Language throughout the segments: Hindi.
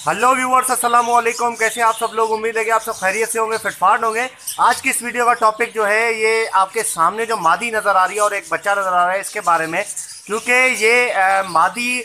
हेलो व्यूवर्स, अस्सलाम वालेकुम। कैसे आप सब लोग? उम्मीद है कि आप सब खैरियत से होंगे, फिटफाट होंगे। आज की इस वीडियो का टॉपिक जो है ये आपके सामने जो मादी नज़र आ रही है और एक बच्चा नज़र आ रहा है इसके बारे में। क्योंकि ये मादी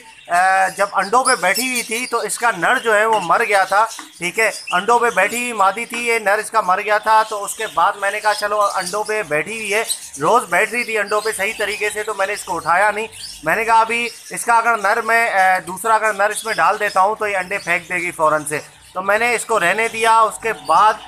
जब अंडों पे बैठी हुई थी तो इसका नर जो है वो मर गया था। ठीक है, अंडों पे बैठी हुई मादी थी, ये नर इसका मर गया था। तो उसके बाद मैंने कहा चलो, अंडों पे बैठी हुई है, रोज़ बैठ रही थी अंडों पे सही तरीके से, तो मैंने इसको उठाया नहीं। मैंने कहा अभी इसका अगर नर मैं दूसरा अगर नर इसमें डाल देता हूँ तो ये अंडे फेंक देगी फ़ौरन से। तो मैंने इसको रहने दिया। उसके बाद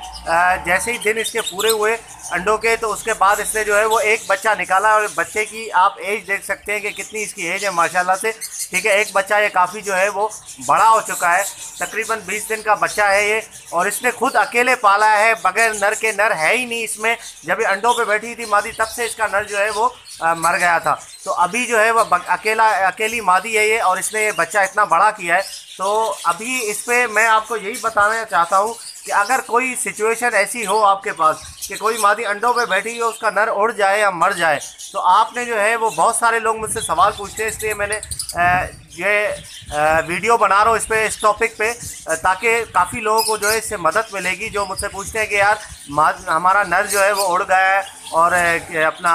जैसे ही दिन इसके पूरे हुए अंडों के, तो उसके बाद इसने जो है वो एक बच्चा निकाला। और बच्चे की आप एज देख सकते हैं कि कितनी इसकी एज है माशाल्लाह से। ठीक है, एक बच्चा ये काफ़ी जो है वो बड़ा हो चुका है, तकरीबन 20 दिन का बच्चा है ये। और इसने खुद अकेले पाला है, बगैर नर के। नर है ही नहीं इसमें। जब ये अंडों पे बैठी थी मादी, तब से इसका नर जो है वो मर गया था। तो अभी जो है वो अकेली मादी है ये, और इसने ये बच्चा इतना बड़ा किया है। तो अभी इस पर मैं आपको यही बताना चाहता हूँ कि अगर कोई सिचुएशन ऐसी हो आपके पास कि कोई मादी अंडों पे बैठी हो, उसका नर उड़ जाए या मर जाए, तो आपने जो है वो, बहुत सारे लोग मुझसे सवाल पूछते हैं, इसलिए मैंने ये वीडियो बना रहा हूँ इस पे, इस टॉपिक पे, ताकि काफ़ी लोगों को जो है इससे मदद मिलेगी। जो मुझसे पूछते हैं कि यार हमारा नर जो है वो उड़ गया है और अपना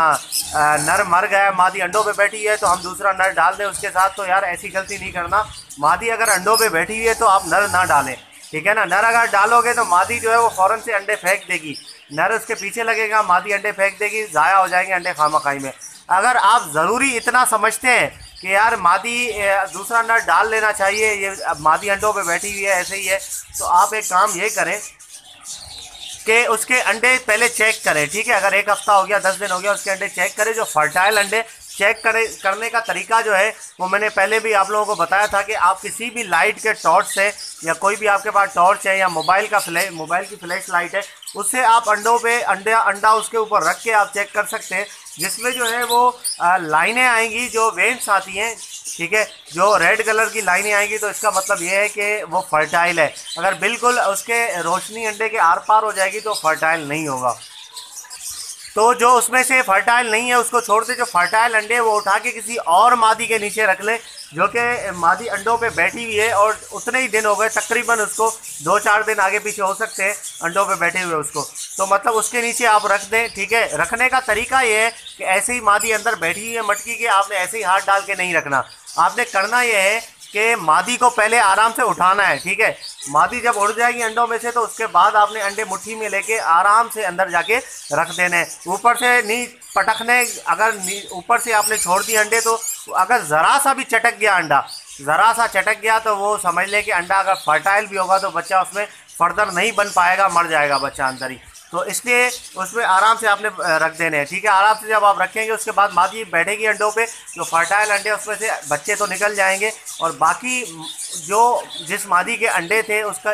नर मर गया है, मादी अंडों पे बैठी है, तो हम दूसरा नर डाल दें उसके साथ। तो यार ऐसी गलती नहीं करना। मादी अगर अंडों पे बैठी हुई है तो आप नर ना डालें, ठीक है ना। नर अगर डालोगे तो मादी जो है वो फ़ौरन से अंडे फेंक देगी, नर उसके पीछे लगेगा, मादी अंडे फेंक देगी, ज़ाया हो जाएंगे अंडे खामखाई में। अगर आप ज़रूरी इतना समझते हैं कि यार मादी दूसरा नर डाल लेना चाहिए, ये मादी अंडों पे बैठी हुई है ऐसे ही है, तो आप एक काम ये करें कि उसके अंडे पहले चेक करें। ठीक है, अगर एक हफ़्ता हो गया, 10 दिन हो गया, उसके अंडे चेक करें। जो फर्टाइल अंडे चेक करने का तरीका जो है वो मैंने पहले भी आप लोगों को बताया था कि आप किसी भी लाइट के टॉर्च से, या कोई भी आपके पास टॉर्च है या मोबाइल की फ्लैश लाइट है, उससे आप अंडों पे अंडा उसके ऊपर रख के आप चेक कर सकते हैं। जिसमें जो है वो लाइनें आएंगी, जो वेन्स आती हैं, ठीक है, जो रेड कलर की लाइनें आएंगी, तो इसका मतलब ये है कि वो फर्टाइल है। अगर बिल्कुल उसके रोशनी अंडे के आर पार हो जाएगी तो फर्टाइल नहीं होगा। तो जो उसमें से फर्टाइल नहीं है उसको छोड़ दे। जो फर्टाइल अंडे वो उठा के किसी और मादी के नीचे रख ले, जो कि मादी अंडों पे बैठी हुई है और उतने ही दिन हो गए, तकरीबन उसको 2-4 दिन आगे पीछे हो सकते हैं अंडों पे बैठे हुए उसको, तो मतलब उसके नीचे आप रख दें। ठीक है, रखने का तरीका ये है कि ऐसे ही मादी अंदर बैठी हुई है मटकी के, आपने ऐसे ही हाथ डाल के नहीं रखना। आपने करना ये है कि मादी को पहले आराम से उठाना है। ठीक है, मादी जब उड़ जाएगी अंडों में से, तो उसके बाद आपने अंडे मुट्ठी में लेके आराम से अंदर जाके रख देने। ऊपर से नहीं पटकने। अगर ऊपर से आपने छोड़ दिए अंडे, तो अगर ज़रा सा भी चटक गया अंडा, ज़रा सा चटक गया, तो वो समझ ले कि अंडा अगर फर्टाइल भी होगा तो बच्चा उसमें फर्दर नहीं बन पाएगा, मर जाएगा बच्चा अंदर ही। तो इसलिए उसमें आराम से आपने रख देने हैं। ठीक है, आराम से जब आप रखेंगे उसके बाद मादी बैठेगी अंडों पे, जो फर्टाइल अंडे उसमें से बच्चे तो निकल जाएंगे, और बाकी जो जिस मादी के अंडे थे उसका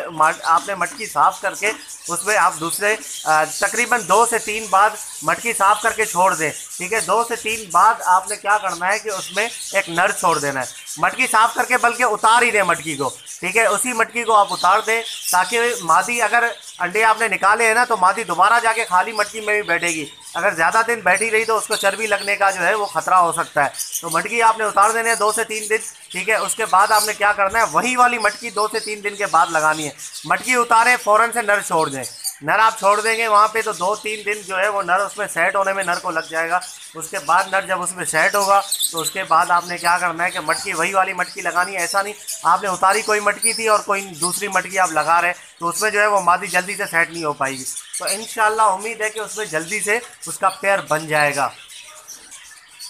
आपने मटकी साफ़ करके उसमें आप दूसरे तकरीबन 2 से 3 बार मटकी साफ़ करके छोड़ दें। ठीक है, 2 से 3 बाद आपने क्या करना है कि उसमें एक नर छोड़ देना है। मटकी साफ़ करके बल्कि उतार ही दें मटकी को। ठीक है, उसी मटकी को आप उतार दें, ताकि मादी, अगर अंडे आपने निकाले हैं ना, तो मादी दोबारा जाके खाली मटकी में भी बैठेगी। अगर ज़्यादा दिन बैठी रही तो उसको चर्बी लगने का जो है वो ख़तरा हो सकता है। तो मटकी आपने उतार देने 2 से 3 दिन। ठीक है, उसके बाद आपने क्या करना है, वही वाली मटकी 2 से 3 दिन के बाद लगानी है। मटकी उतारें, फ़ौरन से नर छोड़ दें। नर आप छोड़ देंगे वहाँ पे, तो 2-3 दिन जो है वो नर उसमें सेट होने में नर को लग जाएगा। उसके बाद नर जब उसमें सेट होगा, तो उसके बाद आपने क्या करना है कि मटकी, वही वाली मटकी लगानी है। ऐसा नहीं आपने उतारी कोई मटकी थी और कोई दूसरी मटकी आप लगा रहे, तो उसमें जो है वो मादी जल्दी से सेट नहीं हो पाएगी। तो इंशाल्लाह उम्मीद है कि उसमें जल्दी से उसका पेयर बन जाएगा।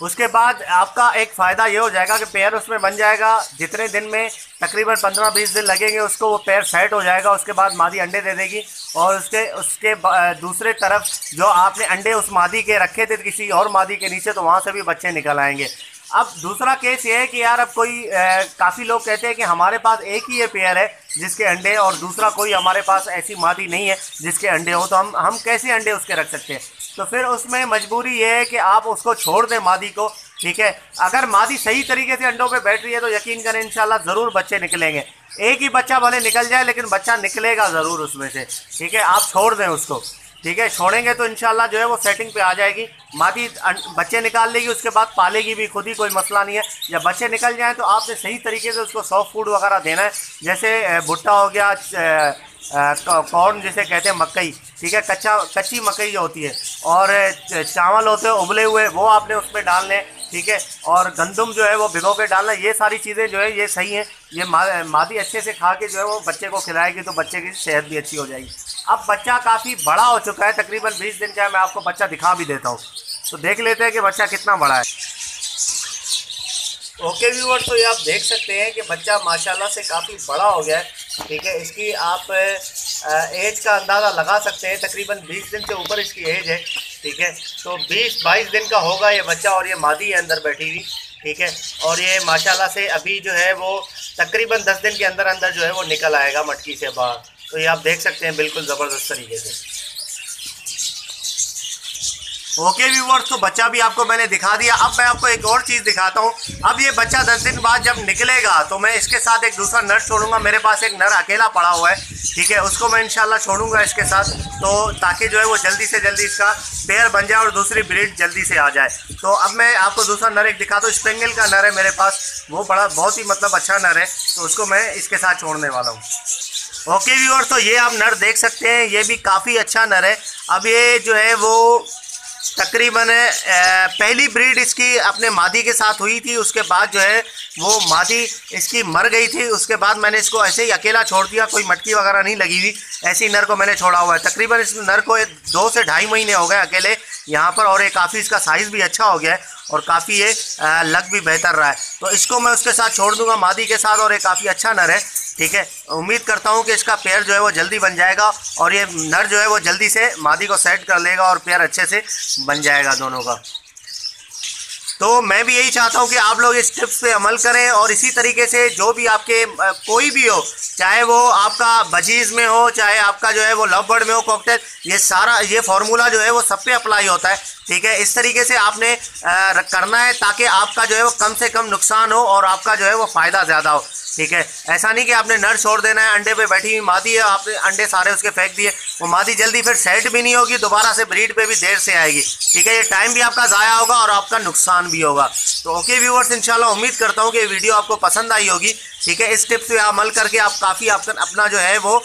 उसके बाद आपका एक फ़ायदा ये हो जाएगा कि पेयर उसमें बन जाएगा। जितने दिन में, तकरीबन 15-20 दिन लगेंगे उसको, वो पेयर सेट हो जाएगा। उसके बाद मादी अंडे दे देगी, और उसके दूसरे तरफ जो आपने अंडे उस मादी के रखे थे किसी और मादी के नीचे, तो वहाँ से भी बच्चे निकल आएंगे। अब दूसरा केस ये है कि यार अब कोई काफ़ी लोग कहते हैं कि हमारे पास एक ही ये पेयर है जिसके अंडे, और दूसरा कोई हमारे पास ऐसी मादी नहीं है जिसके अंडे हो, तो हम कैसे अंडे उसके रख सकते हैं। तो फिर उसमें मजबूरी ये है कि आप उसको छोड़ दें मादी को। ठीक है, अगर मादी सही तरीके से अंडों पे बैठ रही है तो यकीन करें इंशाल्लाह ज़रूर बच्चे निकलेंगे। एक ही बच्चा भले निकल जाए, लेकिन बच्चा निकलेगा ज़रूर उसमें से। ठीक है, आप छोड़ दें उसको। ठीक है, छोड़ेंगे तो इंशाल्लाह जो है वो सेटिंग पे आ जाएगी। मादी बच्चे निकाल लेगी, उसके बाद पालेगी भी खुद ही, कोई मसला नहीं है। जब बच्चे निकल जाएँ तो आपने सही तरीके से उसको सॉफ्ट फूड वगैरह देना है, जैसे भुट्टा हो गया, कॉर्न जिसे कहते हैं मकई, ठीक है, कच्ची मकई जो होती है, और चावल होते हैं उबले हुए, वो आपने उसमें डालने, ठीक है, और गंदम जो है वो भिगो के डालना। ये सारी चीज़ें जो है ये सही हैं। ये मादी अच्छे से खा के जो है वो बच्चे को खिलाएगी तो बच्चे की सेहत भी अच्छी हो जाएगी। अब बच्चा काफ़ी बड़ा हो चुका है, तकरीबन 20 दिन का है। मैं आपको बच्चा दिखा भी देता हूँ, तो देख लेते हैं कि बच्चा कितना बड़ा है। ओके व्यूअर्स, तो ये आप देख सकते हैं कि बच्चा माशाल्लाह से काफ़ी बड़ा हो गया है, ठीक है। इसकी आप एज का अंदाज़ा लगा सकते हैं, तकरीबन 20 दिन से ऊपर इसकी एज है, ठीक है। तो 20-22 दिन का होगा ये बच्चा, और ये मादी है अंदर बैठी हुई, ठीक है। और ये माशाल्लाह से अभी जो है वो तकरीबन 10 दिन के अंदर अंदर जो है वो निकल आएगा मटकी से बाहर। तो ये आप देख सकते हैं बिल्कुल ज़बरदस्त तरीके से। ओके व्यूअर्स, तो बच्चा भी आपको मैंने दिखा दिया। अब मैं आपको एक और चीज़ दिखाता हूँ। अब ये बच्चा 10 दिन बाद जब निकलेगा तो मैं इसके साथ एक दूसरा नर छोड़ूंगा। मेरे पास एक नर अकेला पड़ा हुआ है, ठीक है, उसको मैं इंशाल्लाह छोड़ूंगा इसके साथ, तो ताकि जो है वो जल्दी से जल्दी इसका पेयर बन जाए और दूसरी ब्रीड जल्दी से आ जाए। तो अब मैं आपको दूसरा नर एक दिखाता हूँ। स्पेंगल का नर है मेरे पास, वो बहुत ही मतलब अच्छा नर है, तो उसको मैं इसके साथ छोड़ने वाला हूँ। ओके व्यूअर्स, तो ये आप नर देख सकते हैं, ये भी काफ़ी अच्छा नर है। अब ये जो है वो तकरीबन पहली ब्रीड इसकी अपने मादी के साथ हुई थी, उसके बाद जो है वो मादी इसकी मर गई थी। उसके बाद मैंने इसको ऐसे ही अकेला छोड़ दिया, कोई मटकी वगैरह नहीं लगी हुई, ऐसे ही नर को मैंने छोड़ा हुआ है। तकरीबन इस नर को 2 से 2.5 महीने हो गए अकेले यहाँ पर, और ये काफ़ी इसका साइज़ भी अच्छा हो गया है और काफ़ी ये लग भी बेहतर रहा है। तो इसको मैं उसके साथ छोड़ दूंगा मादी के साथ, और ये काफ़ी अच्छा नर है, ठीक है। उम्मीद करता हूँ कि इसका पेयर जो है वो जल्दी बन जाएगा, और ये नर जो है वो जल्दी से मादी को सेट कर लेगा और पेयर अच्छे से बन जाएगा दोनों का। तो मैं भी यही चाहता हूँ कि आप लोग इस टिप्स पे अमल करें, और इसी तरीके से जो भी आपके कोई भी हो, चाहे वो आपका बजीज़ में हो, चाहे आपका जो है वो लव बर्ड में हो कॉकटेल, ये सारा ये फार्मूला जो है वो सब पे अप्लाई होता है, ठीक है। इस तरीके से आपने करना है ताकि आपका जो है वो कम से कम नुकसान हो और आपका जो है वो फ़ायदा ज़्यादा हो, ठीक है। ऐसा नहीं कि आपने नर छोड़ देना है, अंडे पे बैठी हुई मादी है, आपने अंडे सारे उसके फेंक दिए, वो मादी जल्दी फिर सेट भी नहीं होगी, दोबारा से ब्रीड पे भी देर से आएगी, ठीक है। ये टाइम भी आपका ज़ाया होगा और आपका नुकसान भी होगा। तो ओके व्यूअर्स, इंशाल्लाह उम्मीद करता हूँ कि ये वीडियो आपको पसंद आई होगी, ठीक है। इस टिप्स पे अमल करके आप काफ़ी अपना जो है वो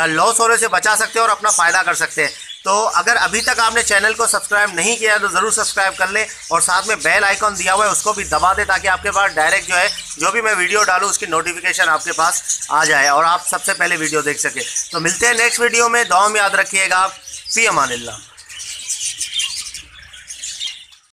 लॉस होने से बचा सकते हैं और अपना फ़ायदा कर सकते हैं। तो अगर अभी तक आपने चैनल को सब्सक्राइब नहीं किया है तो ज़रूर सब्सक्राइब कर लें, और साथ में बेल आइकॉन दिया हुआ है उसको भी दबा दें, ताकि आपके पास डायरेक्ट जो है जो भी मैं वीडियो डालूँ उसकी नोटिफिकेशन आपके पास आ जाए और आप सबसे पहले वीडियो देख सकें। तो मिलते हैं नेक्स्ट वीडियो में, दुआ में याद रखिएगा। फ़ी अमानिल्लाह।